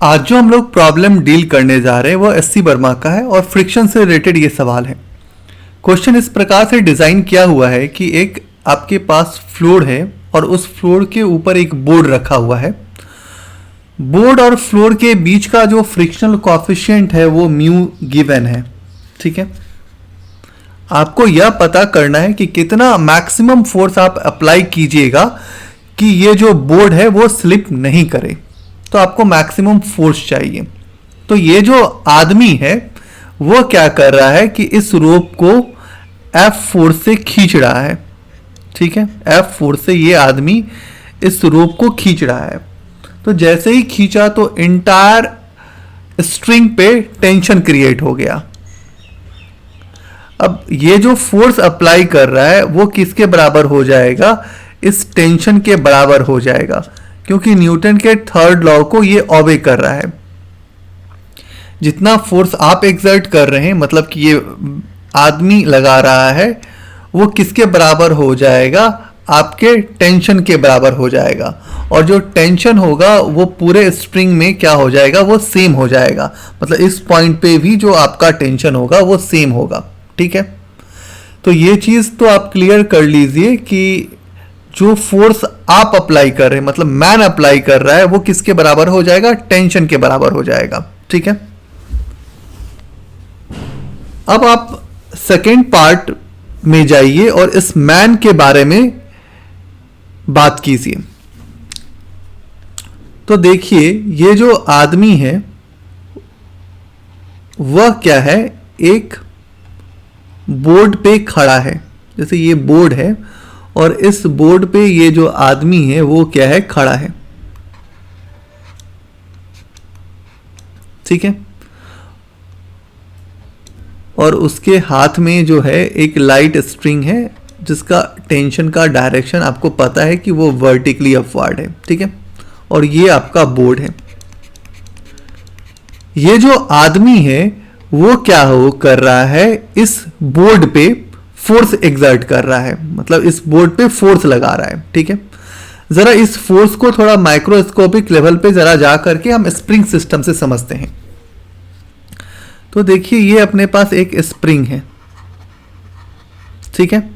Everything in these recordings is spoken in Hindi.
आज जो हम लोग प्रॉब्लम डील करने जा रहे हैं वो एससी वर्मा का है और फ्रिक्शन से रिलेटेड ये सवाल है। क्वेश्चन इस प्रकार से डिज़ाइन किया हुआ है कि एक आपके पास फ्लोर है और उस फ्लोर के ऊपर एक बोर्ड रखा हुआ है। बोर्ड और फ्लोर के बीच का जो फ्रिक्शनल कॉफिशिएंट है वो म्यू गिवन है। ठीक है, आपको यह पता करना है कि कितना मैक्सिमम फोर्स आप अप्लाई कीजिएगा कि ये जो बोर्ड है वो स्लिप नहीं करे। तो आपको मैक्सिमम फोर्स चाहिए। तो ये जो आदमी है वो क्या कर रहा है कि इस रोप को F फोर्स से खींच रहा है। ठीक है, F फोर्स से ये आदमी इस रोप को खींच रहा है। तो जैसे ही खींचा तो इंटायर स्ट्रिंग पे टेंशन क्रिएट हो गया। अब ये जो फोर्स अप्लाई कर रहा है वो किसके बराबर हो जाएगा? इस टेंशन के बराबर हो जाएगा, क्योंकि न्यूटन के थर्ड लॉ को ये ओबे कर रहा है। जितना फोर्स आप एक्सर्ट कर रहे हैं, मतलब कि ये आदमी लगा रहा है, वो किसके बराबर हो जाएगा? आपके टेंशन के बराबर हो जाएगा। और जो टेंशन होगा वो पूरे स्प्रिंग में क्या हो जाएगा? वो सेम हो जाएगा। मतलब इस पॉइंट पे भी जो आपका टेंशन होगा वो सेम होगा। ठीक है, तो ये चीज तो आप क्लियर कर लीजिए कि जो फोर्स आप अप्लाई कर रहे हैं, मतलब मैन अप्लाई कर रहा है, वो किसके बराबर हो जाएगा? टेंशन के बराबर हो जाएगा। ठीक है, अब आप सेकेंड पार्ट में जाइए और इस मैन के बारे में बात कीजिए। तो देखिए, ये जो आदमी है वह क्या है? एक बोर्ड पे खड़ा है। जैसे ये बोर्ड है और इस बोर्ड पे ये जो आदमी है वो क्या है? खड़ा है। ठीक है, और उसके हाथ में जो है एक लाइट स्ट्रिंग है जिसका टेंशन का डायरेक्शन आपको पता है कि वो वर्टिकली अपवर्ड है। ठीक है, और ये आपका बोर्ड है। ये जो आदमी है वो क्या हो कर रहा है? इस बोर्ड पे फोर्स एक्सर्ट कर रहा है, मतलब इस बोर्ड पे फोर्स लगा रहा है। ठीक है, जरा इस फोर्स को थोड़ा माइक्रोस्कोपिक लेवल पे जरा जा करके हम स्प्रिंग सिस्टम से समझते हैं। तो देखिए, ये अपने पास एक स्प्रिंग है। ठीक है,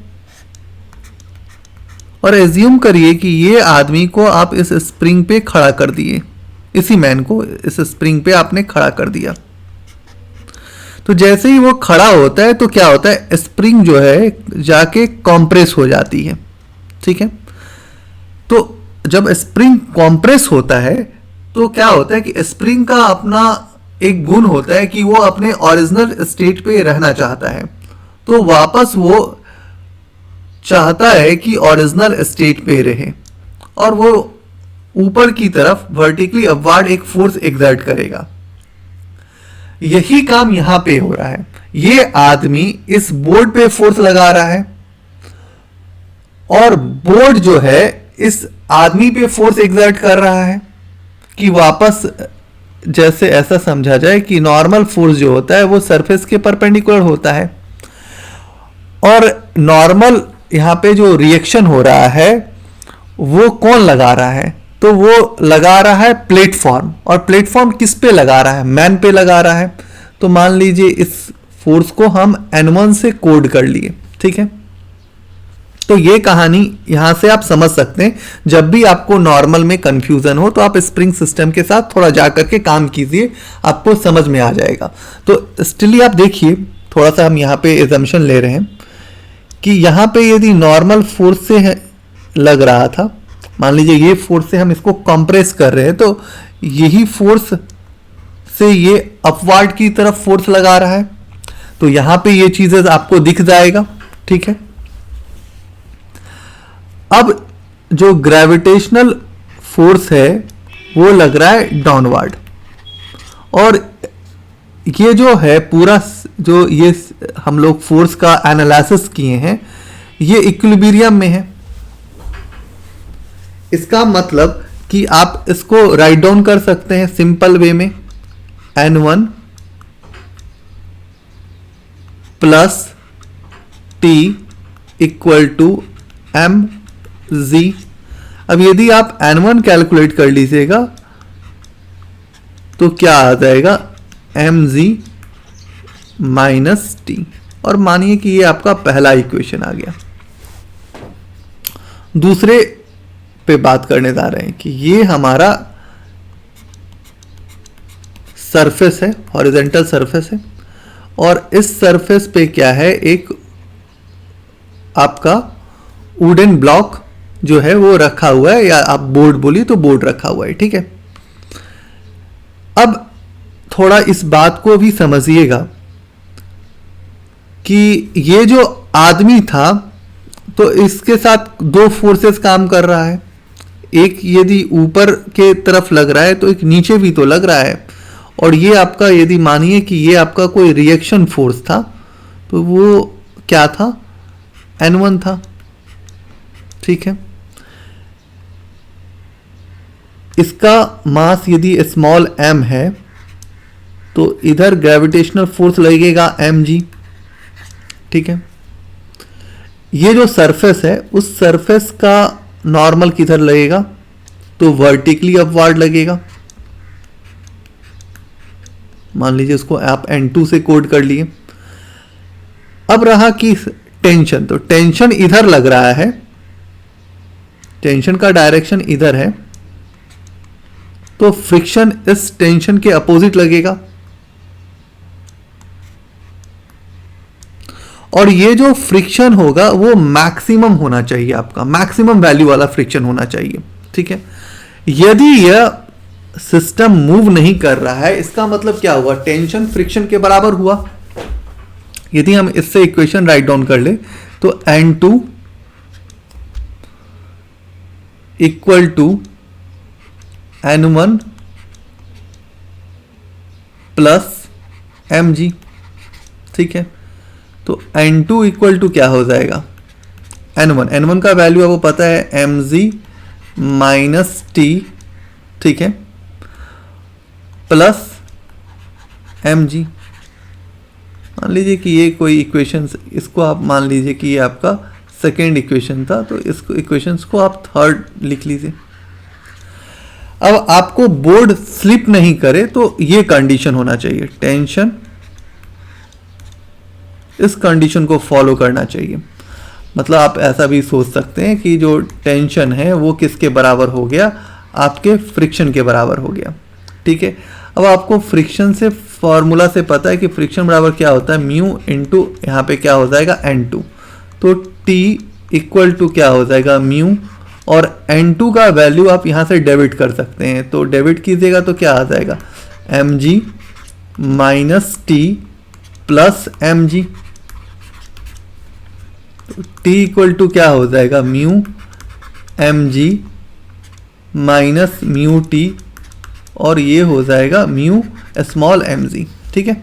और एज्यूम करिए कि ये आदमी को आप इस स्प्रिंग पे खड़ा कर दिए। इसी मैन को इस स्प्रिंग पे आपने खड़ा कर दिया। तो जैसे ही वो खड़ा होता है तो क्या होता है? स्प्रिंग जो है जाके कॉम्प्रेस हो जाती है। ठीक है, तो जब स्प्रिंग कॉम्प्रेस होता है तो क्या होता है कि स्प्रिंग का अपना एक गुण होता है कि वो अपने ओरिजिनल स्टेट पे रहना चाहता है। तो वापस वो चाहता है कि ओरिजिनल स्टेट पे रहे और वो ऊपर की तरफ वर्टिकली अपवर्ड एक फोर्स एक्सर्ट करेगा। यही काम यहां पे हो रहा है। ये आदमी इस बोर्ड पे फोर्स लगा रहा है और बोर्ड जो है इस आदमी पे फोर्स एक्सर्ट कर रहा है कि वापस, जैसे ऐसा समझा जाए कि नॉर्मल फोर्स जो होता है वो सरफेस के परपेंडिकुलर होता है और नॉर्मल यहां पे जो रिएक्शन हो रहा है वो कौन लगा रहा है? तो वो लगा रहा है प्लेटफॉर्म। और प्लेटफॉर्म किस पे लगा रहा है? मैन पे लगा रहा है। तो मान लीजिए इस फोर्स को हम N1 से कोड कर लिए। ठीक है, तो ये कहानी यहां से आप समझ सकते हैं। जब भी आपको नॉर्मल में कंफ्यूजन हो तो आप स्प्रिंग सिस्टम के साथ थोड़ा जा करके काम कीजिए, आपको समझ में आ जाएगा। तो स्टिली आप देखिए, थोड़ा सा हम यहाँ पे एजम्पशन ले रहे हैं कि यहाँ पे यदि नॉर्मल फोर्स से लग रहा था, मान लीजिए ये फोर्स से हम इसको कंप्रेस कर रहे हैं, तो यही फोर्स से ये अपवर्ड की तरफ फोर्स लगा रहा है। तो यहां पे ये चीजें आपको दिख जाएगा। ठीक है, अब जो ग्रेविटेशनल फोर्स है वो लग रहा है डाउनवर्ड, और ये जो है पूरा जो ये हम लोग फोर्स का एनालिसिस किए हैं ये इक्विलिब्रियम में है। इसका मतलब कि आप इसको राइट डाउन कर सकते हैं सिंपल वे में, N1 plus T equal to mg। अब यदि आप N1 कैलकुलेट कर लीजिएगा तो क्या आ जाएगा mg माइनस टी। और मानिए कि ये आपका पहला इक्वेशन आ गया। दूसरे पे बात करने जा रहे हैं कि ये हमारा सरफेस है, हॉरिजॉन्टल सरफेस है, और इस सरफेस पे क्या है, एक आपका वुडन ब्लॉक जो है वो रखा हुआ है, या आप बोर्ड बोलिए तो बोर्ड रखा हुआ है, ठीक है। अब थोड़ा इस बात को भी समझिएगा कि ये जो आदमी था तो इसके साथ दो फोर्सेस काम कर रहा है, एक यदि ऊपर के तरफ लग रहा है तो एक नीचे भी तो लग रहा है, और ये आपका यदि मानिए कि ये आपका कोई रिएक्शन फोर्स था तो वो क्या था, N1 था, ठीक है। इसका मास यदि स्मॉल m है तो इधर ग्रेविटेशनल फोर्स लगेगा mg, ठीक है। ये जो सरफेस है उस सरफेस का नॉर्मल किधर लगेगा, तो वर्टिकली अपवार्ड लगेगा। मान लीजिए इसको आप N2 से कोड कर लिए। अब रहा कि टेंशन, तो टेंशन इधर लग रहा है, टेंशन का डायरेक्शन इधर है, तो फ्रिक्शन इस टेंशन के अपोजिट लगेगा। और ये जो फ्रिक्शन होगा वो मैक्सिमम होना चाहिए, आपका मैक्सिमम वैल्यू वाला फ्रिक्शन होना चाहिए, ठीक है। यदि यह सिस्टम मूव नहीं कर रहा है, इसका मतलब क्या हुआ, टेंशन फ्रिक्शन के बराबर हुआ। यदि हम इससे इक्वेशन राइट डाउन कर ले तो N2 equal to N1 plus mg, ठीक है। तो N2 इक्वल टू क्या हो जाएगा, N1 का वैल्यू आपको पता है mg माइनस टी, ठीक है, प्लस mg। मान लीजिए कि ये कोई इक्वेशन, इसको आप मान लीजिए कि ये आपका सेकेंड इक्वेशन था, तो इसको इक्वेशंस को आप थर्ड लिख लीजिए। अब आपको बोर्ड स्लिप नहीं करे तो ये कंडीशन होना चाहिए, टेंशन इस कंडीशन को फॉलो करना चाहिए। मतलब आप ऐसा भी सोच सकते हैं कि जो टेंशन है वो किसके बराबर हो गया, आपके फ्रिक्शन के बराबर हो गया, ठीक है। अब आपको फ्रिक्शन से फॉर्मूला से पता है कि फ्रिक्शन बराबर क्या होता है, म्यू इंटू यहाँ पे क्या हो जाएगा N2, तो T इक्वल टू क्या हो जाएगा म्यू, और N2 का वैल्यू आप यहाँ से डेबिट कर सकते हैं, तो डेबिट कीजिएगा तो क्या आ जाएगा mg minus T plus mg। तो T इक्वल टू क्या हो जाएगा mu mg minus mu T, और ये हो जाएगा म्यू स्मॉल mg, ठीक है।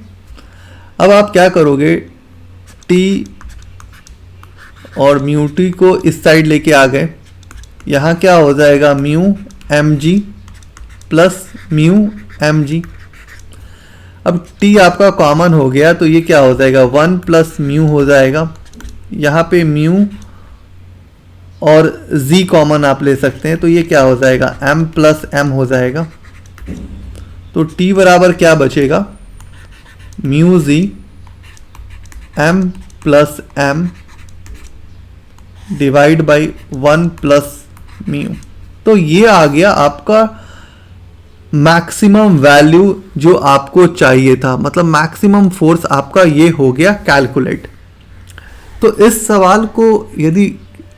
अब आप क्या करोगे, T और म्यू टी को इस साइड लेके आ गए, यहाँ क्या हो जाएगा mu mg plus mu mg। अब T आपका कॉमन हो गया तो ये क्या हो जाएगा 1 प्लस म्यू हो जाएगा, यहाँ पे म्यू और z कॉमन आप ले सकते हैं, तो ये क्या हो जाएगा m प्लस m हो जाएगा। तो T बराबर क्या बचेगा, mu z m plus m divide by 1 plus mu. तो ये आ गया आपका मैक्सिमम वैल्यू जो आपको चाहिए था, मतलब मैक्सिमम फोर्स आपका ये हो गया कैलकुलेट। तो इस सवाल को यदि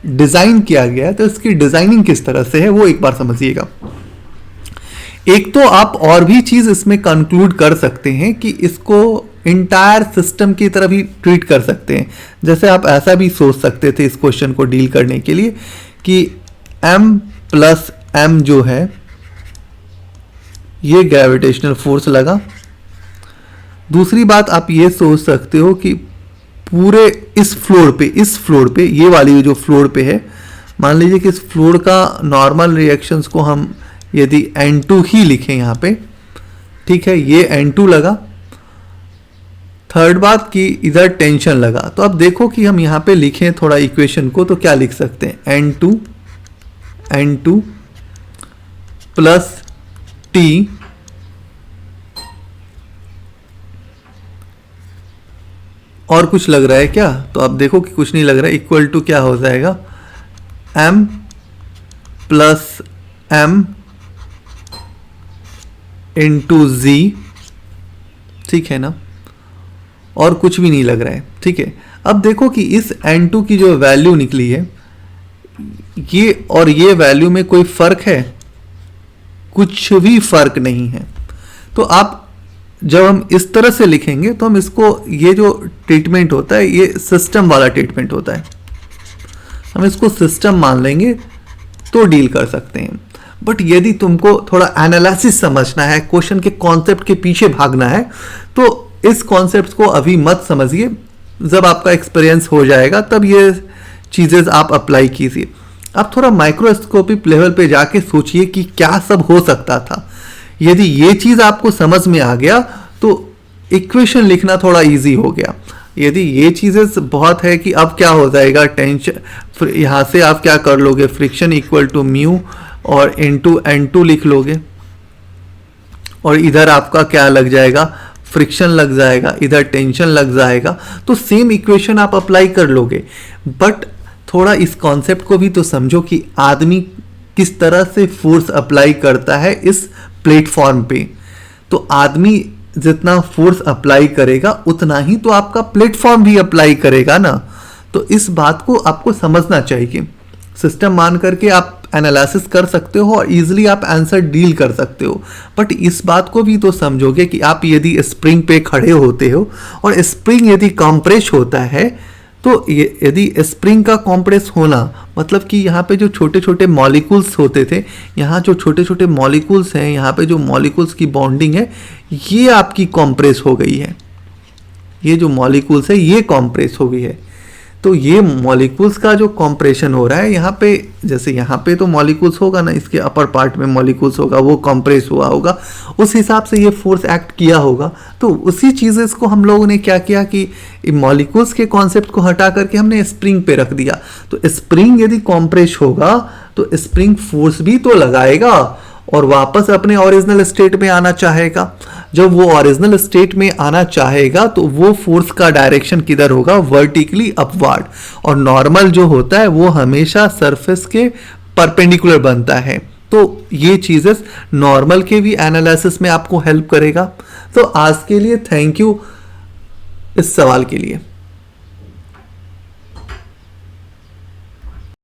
डिजाइन किया गया है तो इसकी डिजाइनिंग किस तरह से है वो एक बार समझिएगा। एक तो आप और भी चीज इसमें कंक्लूड कर सकते हैं कि इसको इंटायर सिस्टम की तरह भी ट्रीट कर सकते हैं। जैसे आप ऐसा भी सोच सकते थे इस क्वेश्चन को डील करने के लिए कि m प्लस m जो है ये ग्रेविटेशनल फोर्स लगा। दूसरी बात आप ये सोच सकते हो कि पूरे इस फ्लोर पे ये वाली जो फ्लोर पे है, मान लीजिए कि इस फ्लोर का नॉर्मल रिएक्शंस को हम यदि N2 ही लिखें यहाँ पे, ठीक है, ये N2 लगा। थर्ड बात कि इधर टेंशन लगा, तो अब देखो कि हम यहाँ पे लिखें थोड़ा इक्वेशन को तो क्या लिख सकते हैं, N2 प्लस T और कुछ लग रहा है क्या? तो आप देखो कि कुछ नहीं लग रहा है। इक्वल टू क्या हो जाएगा, m प्लस m इंटू जी, ठीक है ना, और कुछ भी नहीं लग रहा है, ठीक है। अब देखो कि इस n2 की जो वैल्यू निकली है, ये और ये वैल्यू में कोई फर्क है? कुछ भी फर्क नहीं है। तो आप जब हम इस तरह से लिखेंगे तो हम इसको, ये जो ट्रीटमेंट होता है ये सिस्टम वाला ट्रीटमेंट होता है, हम इसको सिस्टम मान लेंगे तो डील कर सकते हैं। बट यदि तुमको थोड़ा एनालिसिस समझना है, क्वेश्चन के कॉन्सेप्ट के पीछे भागना है, तो इस कॉन्सेप्ट को अभी मत समझिए, जब आपका एक्सपीरियंस हो जाएगा तब ये चीज़ें आप अप्लाई कीजिए। आप थोड़ा माइक्रोस्कोपिक लेवल पे जाके सोचिए कि क्या सब हो सकता था। यदि ये चीज़ आपको समझ में आ गया तो इक्वेशन लिखना थोड़ा इजी हो गया। यदि ये चीज़ें बहुत है कि अब क्या हो जाएगा, टेंशन, यहाँ से आप क्या कर लोगे, फ्रिक्शन इक्वल टू म्यू और इनटू n2 लिख लोगे, और इधर आपका क्या लग जाएगा, फ्रिक्शन लग जाएगा, इधर टेंशन लग जाएगा, तो सेम इक्वेशन आप अप्लाई कर लोगे। बट थोड़ा इस कॉन्सेप्ट को भी तो समझो कि आदमी किस तरह से फोर्स अप्लाई करता है इस प्लेटफॉर्म पे। तो आदमी जितना फोर्स अप्लाई करेगा उतना ही तो आपका प्लेटफॉर्म भी अप्लाई करेगा ना। तो इस बात को आपको समझना चाहिए। सिस्टम मान करके आप एनालिसिस कर सकते हो और इजीली आप आंसर डील कर सकते हो, बट इस बात को भी तो समझोगे कि आप यदि स्प्रिंग पे खड़े होते हो और स्प्रिंग यदि कॉम्प्रेस होता है, तो यदि स्प्रिंग का कॉम्प्रेस होना मतलब कि यहाँ पे जो छोटे छोटे मॉलिक्यूल्स होते थे, यहाँ जो छोटे छोटे मॉलिक्यूल्स हैं, यहाँ पे जो मॉलिक्यूल्स की बॉन्डिंग है, ये आपकी कॉम्प्रेस हो गई है। ये जो मॉलिक्यूल्स है ये कॉम्प्रेस हो गई है। तो ये मॉलिक्यूल्स का जो कॉम्प्रेशन हो रहा है यहाँ पे, जैसे यहाँ पे तो मॉलिक्यूल्स होगा ना, इसके अपर पार्ट में मॉलिक्यूल्स होगा, वो कॉम्प्रेस हुआ होगा, उस हिसाब से ये फोर्स एक्ट किया होगा। तो उसी चीज़ को हम लोगों ने क्या किया कि मॉलिक्यूल्स के कॉन्सेप्ट को हटा करके हमने स्प्रिंग पे रख दिया। तो स्प्रिंग यदि कॉम्प्रेस होगा तो स्प्रिंग फोर्स भी तो लगाएगा और वापस अपने ओरिजिनल स्टेट में आना चाहेगा। जब वो ओरिजिनल स्टेट में आना चाहेगा तो वो फोर्स का डायरेक्शन किधर होगा, वर्टिकली अपवर्ड, और नॉर्मल जो होता है वो हमेशा सरफेस के परपेंडिकुलर बनता है। तो ये चीज़ें नॉर्मल के भी एनालिसिस में आपको हेल्प करेगा। तो आज के लिए थैंक यू इस सवाल के लिए।